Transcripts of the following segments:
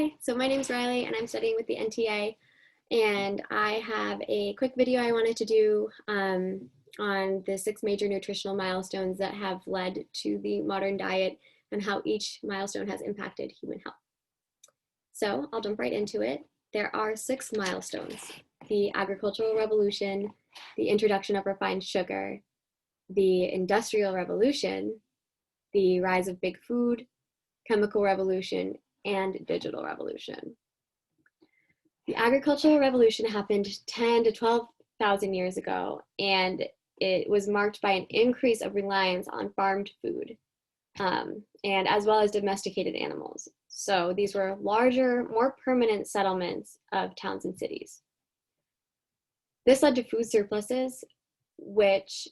Hi, so my name's Riley and I'm studying with the NTA, and I have a quick video I wanted to do on the 6 major nutritional milestones that have led to the modern diet and how each milestone has impacted human health. So I'll jump right into it. There are 6 milestones: the agricultural revolution, the introduction of refined sugar, the industrial revolution, the rise of big food, chemical revolution, and digital revolution. The agricultural revolution happened 10 to 12,000 years ago, and it was marked by an increase of reliance on farmed food, and as well as domesticated animals. So these were larger, more permanent settlements of towns and cities. This led to food surpluses, which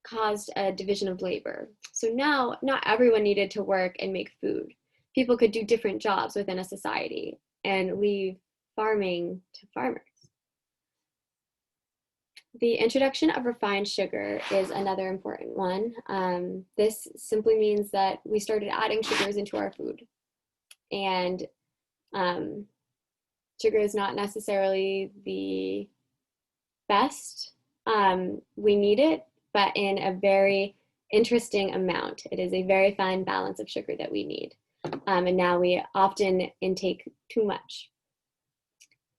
caused a division of labor. So now, not everyone needed to work and make food. People could do different jobs within a society and leave farming to farmers. The introduction of refined sugar is another important one. This simply means that we started adding sugars into our food. And sugar is not necessarily the best. We need it, but in a very interesting amount. It is a very fine balance of sugar that we need. And now we often intake too much.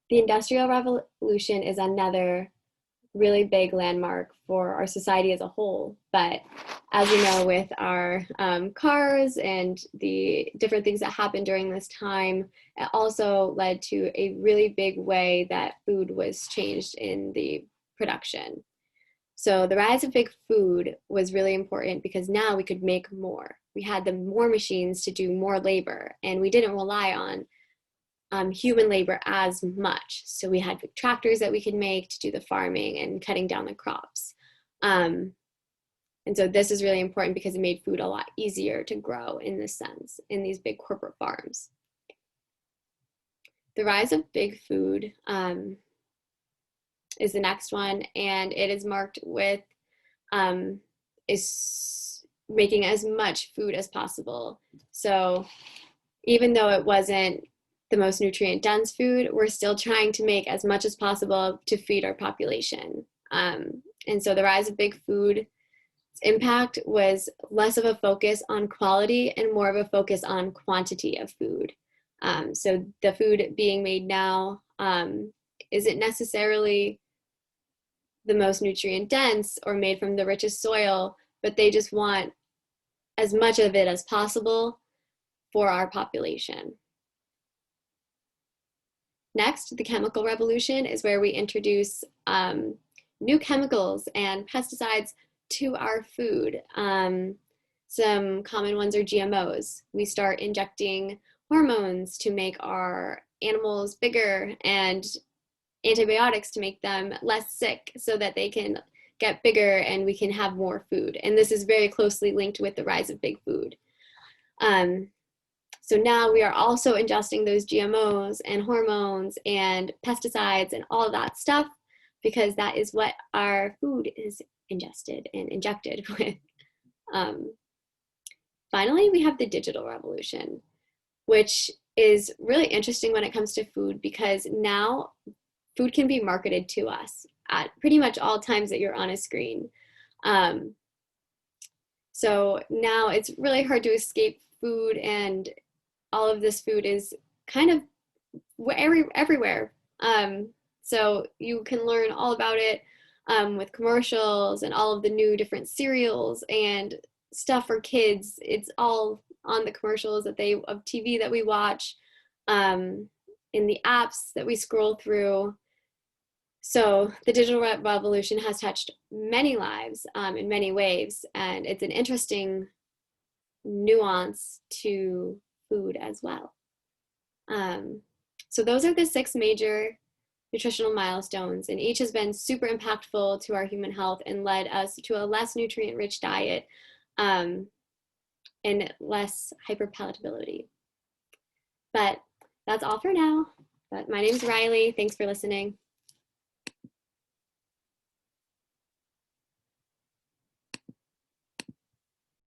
The Industrial Revolution is another really big landmark for our society as a whole. But as you know, with our cars and the different things that happened during this time, it also led to a really big way that food was changed in the production. So the rise of big food was really important because now we could make more. We had the more machines to do more labor, and we didn't rely on human labor as much. So we had tractors that we could make to do the farming and cutting down the crops. And so this is really important because it made food a lot easier to grow in this sense, in these big corporate farms. The rise of big food is the next one, and it is marked with is making as much food as possible. So even though it wasn't the most nutrient dense food, we're still trying to make as much as possible to feed our population. And so the rise of big food's impact was less of a focus on quality and more of a focus on quantity of food. So the food being made now isn't necessarily the most nutrient dense or made from the richest soil, but they just want as much of it as possible for our population. Next, the chemical revolution is where we introduce new chemicals and pesticides to our food. Some common ones are GMOs. We start injecting hormones to make our animals bigger and antibiotics to make them less sick so that they can get bigger and we can have more food. And this is very closely linked with the rise of big food. So now we are also ingesting those GMOs and hormones and pesticides and all of that stuff because that is what our food is ingested and injected with. Finally, we have the digital revolution, which is really interesting when it comes to food because now food can be marketed to us at pretty much all times that you're on a screen. So now it's really hard to escape food, and all of this food is kind of everywhere. So you can learn all about it with commercials and all of the new different cereals and stuff for kids. It's all on the commercials of TV that we watch, in the apps that we scroll through. So the digital revolution has touched many lives in many ways, and it's an interesting nuance to food as well. So those are the 6 major nutritional milestones, and each has been super impactful to our human health and led us to a less nutrient-rich diet and less hyperpalatability. But that's all for now. But my name's Riley. Thanks for listening.